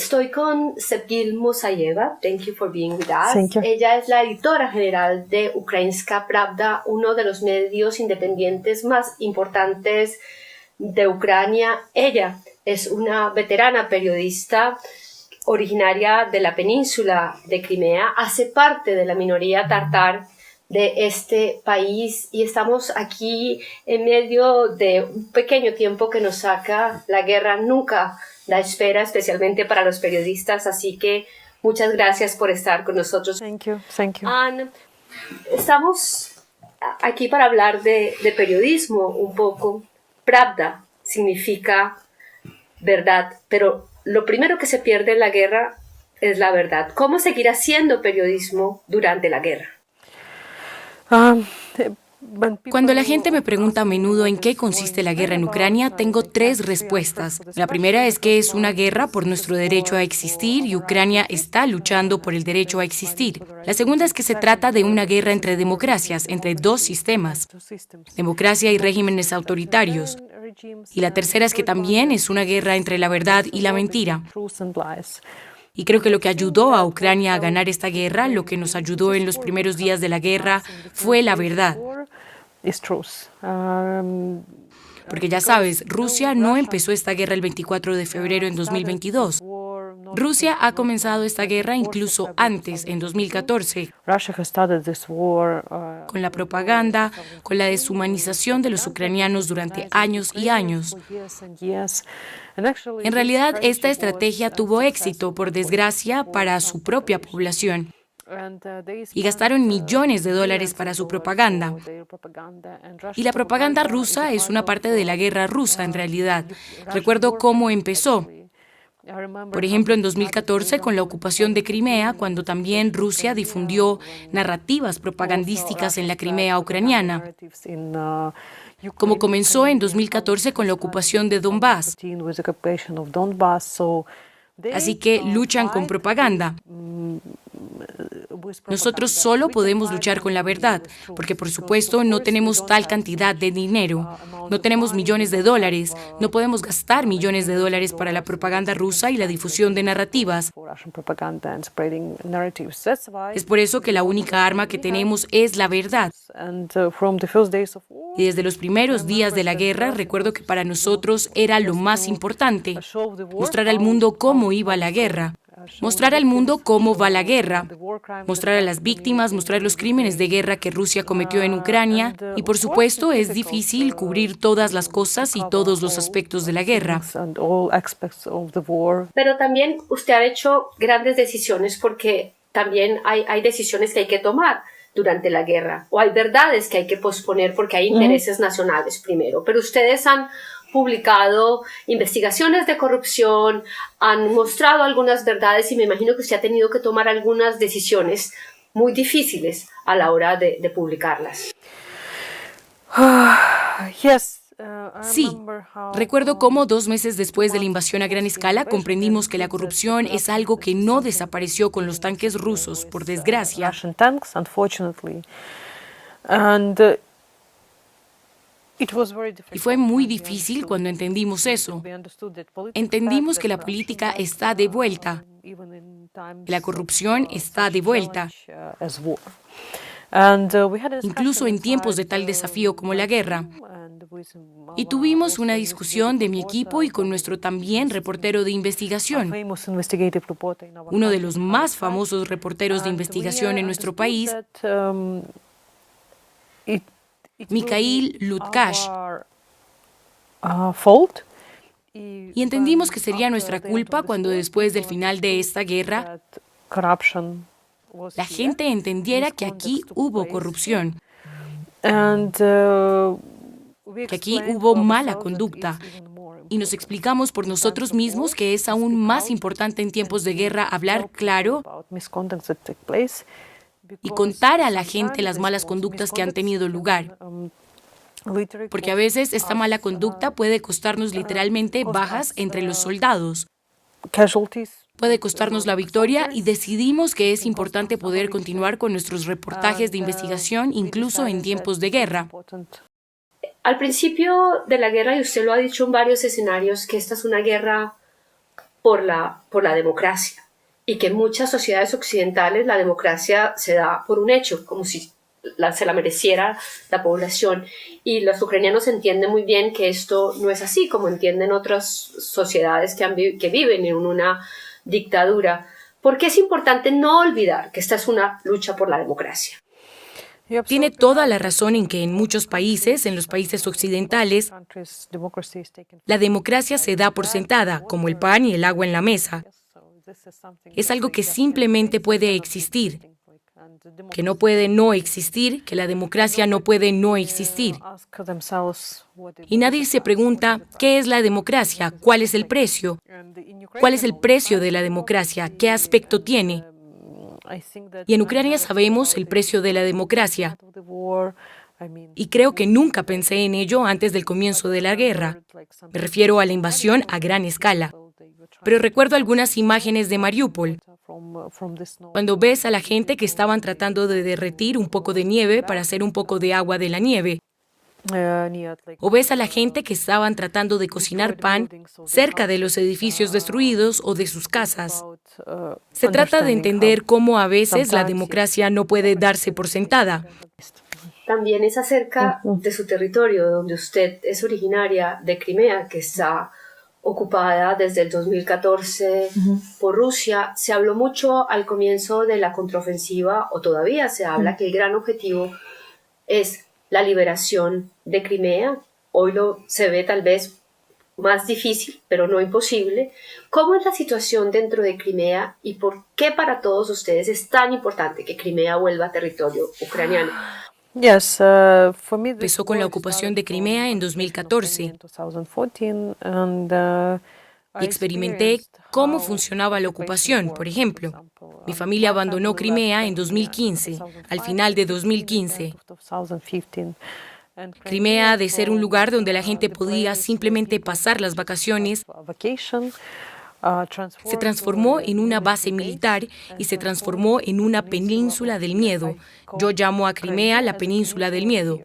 Estoy con Sevgil Musayeva. Thank you for being with us. Thank you. Ella es la editora general de Ukrainska Pravda, uno de los medios independientes más importantes de Ucrania. Ella es una veterana periodista originaria de la península de Crimea, hace parte de la minoría tatar de este país y estamos aquí en medio de un pequeño tiempo que nos saca la guerra. Nunca da espera, especialmente para los periodistas, así que muchas gracias por estar con nosotros. Thank you. Thank you. Estamos aquí para hablar de periodismo un poco. Pravda significa verdad, pero lo primero que se pierde en la guerra es la verdad. ¿Cómo seguir haciendo periodismo durante la guerra? Cuando la gente me pregunta a menudo en qué consiste la guerra en Ucrania, tengo tres respuestas. La primera es que es una guerra por nuestro derecho a existir y Ucrania está luchando por el derecho a existir. La segunda es que se trata de una guerra entre democracias, entre dos sistemas, democracia y regímenes autoritarios. Y la tercera es que también es una guerra entre la verdad y la mentira. Y creo que lo que ayudó a Ucrania a ganar esta guerra, lo que nos ayudó en los primeros días de la guerra, fue la verdad. Porque ya sabes, Rusia no empezó esta guerra el 24 de febrero en 2022. Rusia ha comenzado esta guerra incluso antes, en 2014, con la propaganda, con la deshumanización de los ucranianos durante años y años. En realidad, esta estrategia tuvo éxito, por desgracia, para su propia población. Y gastaron millones de dólares para su propaganda. Y la propaganda rusa es una parte de la guerra rusa, en realidad. Recuerdo cómo empezó. Por ejemplo, en 2014, con la ocupación de Crimea, cuando también Rusia difundió narrativas propagandísticas en la Crimea ucraniana. Como comenzó en 2014 con la ocupación de Donbass. Así que luchan con propaganda. Nosotros solo podemos luchar con la verdad, porque por supuesto no tenemos tal cantidad de dinero, no tenemos millones de dólares, no podemos gastar millones de dólares para la propaganda rusa y la difusión de narrativas. Es por eso que la única arma que tenemos es la verdad. Y desde los primeros días de la guerra, recuerdo que para nosotros era lo más importante, mostrar al mundo cómo iba la guerra. Mostrar al mundo cómo va la guerra, mostrar a las víctimas, mostrar los crímenes de guerra que Rusia cometió en Ucrania y, por supuesto, es difícil cubrir todas las cosas y todos los aspectos de la guerra. Pero también usted ha hecho grandes decisiones porque también hay decisiones que hay que tomar durante la guerra o hay verdades que hay que posponer porque hay intereses nacionales primero. Pero ustedes han publicado investigaciones de corrupción, han mostrado algunas verdades y me imagino que usted ha tenido que tomar algunas decisiones muy difíciles a la hora de publicarlas. Sí, recuerdo cómo 2 meses después de la invasión a gran escala comprendimos que la corrupción es algo que no desapareció con los tanques rusos, por desgracia. Y fue muy difícil cuando entendimos eso. Entendimos que la política está de vuelta, que la corrupción está de vuelta. Incluso en tiempos de tal desafío como la guerra. Y tuvimos una discusión de mi equipo y con nuestro también reportero de investigación, uno de los más famosos reporteros de investigación en nuestro país, Mikhail Lutkash. Y entendimos que sería nuestra culpa cuando después del final de esta guerra la gente entendiera que aquí hubo corrupción, que aquí hubo mala conducta. Y nos explicamos por nosotros mismos que es aún más importante en tiempos de guerra hablar claro y contar a la gente las malas conductas que han tenido lugar. Porque a veces esta mala conducta puede costarnos literalmente bajas entre los soldados. Puede costarnos la victoria y decidimos que es importante poder continuar con nuestros reportajes de investigación incluso en tiempos de guerra. Al principio de la guerra, y usted lo ha dicho en varios escenarios, que esta es una guerra por la democracia, y que en muchas sociedades occidentales la democracia se da por un hecho, como si se la mereciera la población. Y los ucranianos entienden muy bien que esto no es así, como entienden otras sociedades que viven en una dictadura. Porque es importante no olvidar que esta es una lucha por la democracia. Tiene toda la razón en que en muchos países, en los países occidentales, la democracia se da por sentada, como el pan y el agua en la mesa. Es algo que simplemente puede existir, que no puede no existir, que la democracia no puede no existir. Y nadie se pregunta, ¿qué es la democracia? ¿Cuál es el precio? ¿Cuál es el precio de la democracia? ¿Qué aspecto tiene? Y en Ucrania sabemos el precio de la democracia. Y creo que nunca pensé en ello antes del comienzo de la guerra. Me refiero a la invasión a gran escala. Pero recuerdo algunas imágenes de Mariupol, cuando ves a la gente que estaban tratando de derretir un poco de nieve para hacer un poco de agua de la nieve. O ves a la gente que estaban tratando de cocinar pan cerca de los edificios destruidos o de sus casas. Se trata de entender cómo a veces la democracia no puede darse por sentada. También es acerca de su territorio, donde usted es originaria, de Crimea, que está ocupada desde el 2014 por Rusia. Se habló mucho al comienzo de la contraofensiva, o todavía se habla que el gran objetivo es la liberación de Crimea. Hoy se ve tal vez más difícil, pero no imposible. ¿Cómo es la situación dentro de Crimea y por qué para todos ustedes es tan importante que Crimea vuelva a territorio ucraniano? Empezó con la ocupación de Crimea en 2014 y experimenté cómo funcionaba la ocupación. Por ejemplo, mi familia abandonó Crimea en 2015, al final de 2015. Crimea, de ser un lugar donde la gente podía simplemente pasar las vacaciones, se transformó en una base militar y se transformó en una península del miedo. Yo llamo a Crimea la península del miedo.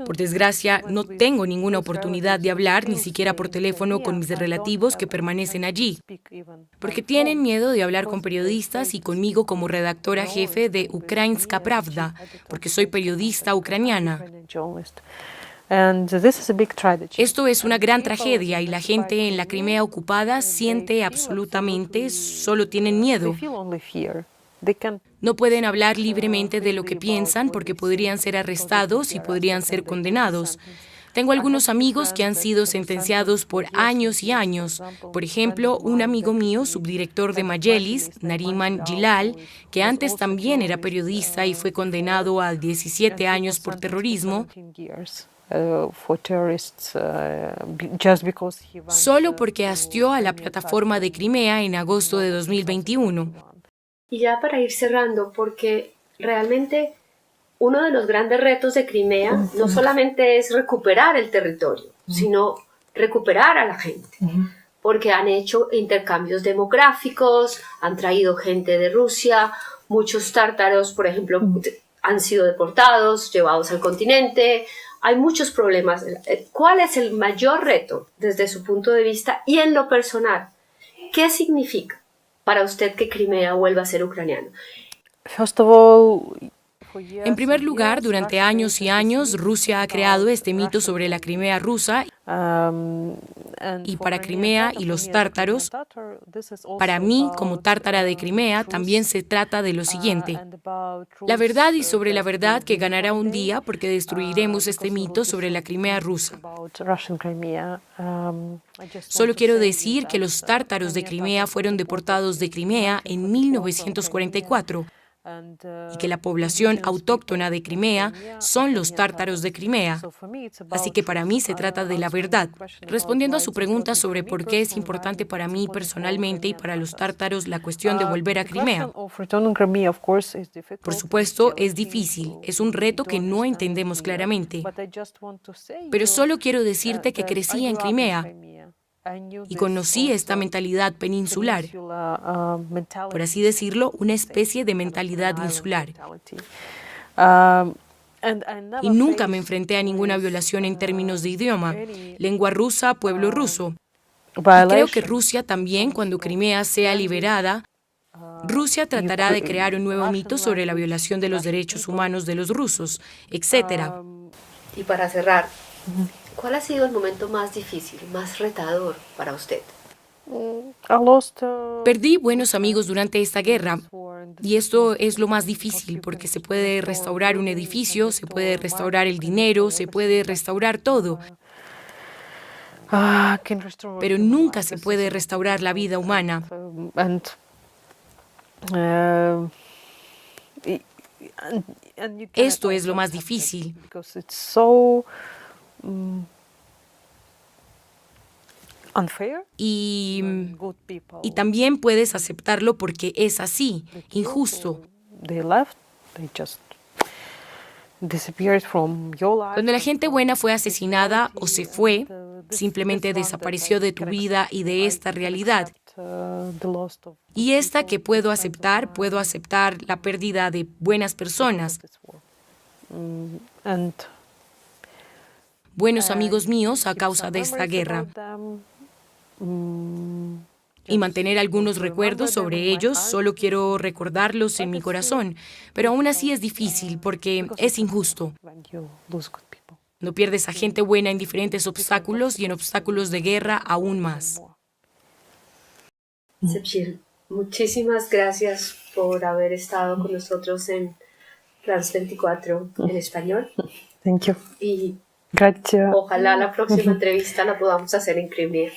Por desgracia, no tengo ninguna oportunidad de hablar ni siquiera por teléfono con mis relativos que permanecen allí, porque tienen miedo de hablar con periodistas y conmigo como redactora jefe de Ukrainska Pravda, porque soy periodista ucraniana. Esto es una gran tragedia y la gente en la Crimea ocupada siente absolutamente, solo tienen miedo. No pueden hablar libremente de lo que piensan porque podrían ser arrestados y podrían ser condenados. Tengo algunos amigos que han sido sentenciados por años y años. Por ejemplo, un amigo mío, subdirector de Majelis, Nariman Gilal, que antes también era periodista y fue condenado a 17 años por terrorismo, solo porque hastió a la plataforma de Crimea en agosto de 2021. Y ya para ir cerrando, porque realmente uno de los grandes retos de Crimea no solamente es recuperar el territorio, sino recuperar a la gente, porque han hecho intercambios demográficos, han traído gente de Rusia, muchos tártaros, por ejemplo, han sido deportados, llevados al continente. Hay muchos problemas. ¿Cuál es el mayor reto desde su punto de vista y en lo personal? ¿Qué significa para usted que Crimea vuelva a ser ucraniano? En primer lugar, durante años y años, Rusia ha creado este mito sobre la Crimea rusa y para Crimea y los tártaros. Para mí, como tártara de Crimea, también se trata de lo siguiente: la verdad y sobre la verdad que ganará un día porque destruiremos este mito sobre la Crimea rusa. Solo quiero decir que los tártaros de Crimea fueron deportados de Crimea en 1944. Y que la población autóctona de Crimea son los tártaros de Crimea. Así que para mí se trata de la verdad. Respondiendo a su pregunta sobre por qué es importante para mí personalmente y para los tártaros la cuestión de volver a Crimea. Por supuesto, es difícil, es un reto que no entendemos claramente. Pero solo quiero decirte que crecí en Crimea y conocí esta mentalidad peninsular, por así decirlo, una especie de mentalidad insular. Y nunca me enfrenté a ninguna violación en términos de idioma, lengua rusa, pueblo ruso. Y creo que Rusia también, cuando Crimea sea liberada, Rusia tratará de crear un nuevo mito sobre la violación de los derechos humanos de los rusos, etc. Y para cerrar, ¿cuál ha sido el momento más difícil, más retador para usted? Perdí buenos amigos durante esta guerra y esto es lo más difícil porque se puede restaurar un edificio, se puede restaurar el dinero, se puede restaurar todo, pero nunca se puede restaurar la vida humana. Esto es lo más difícil. Y también puedes aceptarlo porque es así, injusto. Cuando la gente buena fue asesinada o se fue, simplemente desapareció de tu vida y de esta realidad. Y esta que puedo aceptar la pérdida de buenas personas, buenos amigos míos a causa de esta guerra. Y mantener algunos recuerdos sobre ellos, solo quiero recordarlos en mi corazón. Pero aún así es difícil porque es injusto. No pierdes a gente buena en diferentes obstáculos y en obstáculos de guerra aún más. Sepchil, muchísimas gracias por haber estado con nosotros en France 24 en español. Thank you. Y Gracias. ojalá la próxima entrevista la podamos hacer en Crimea.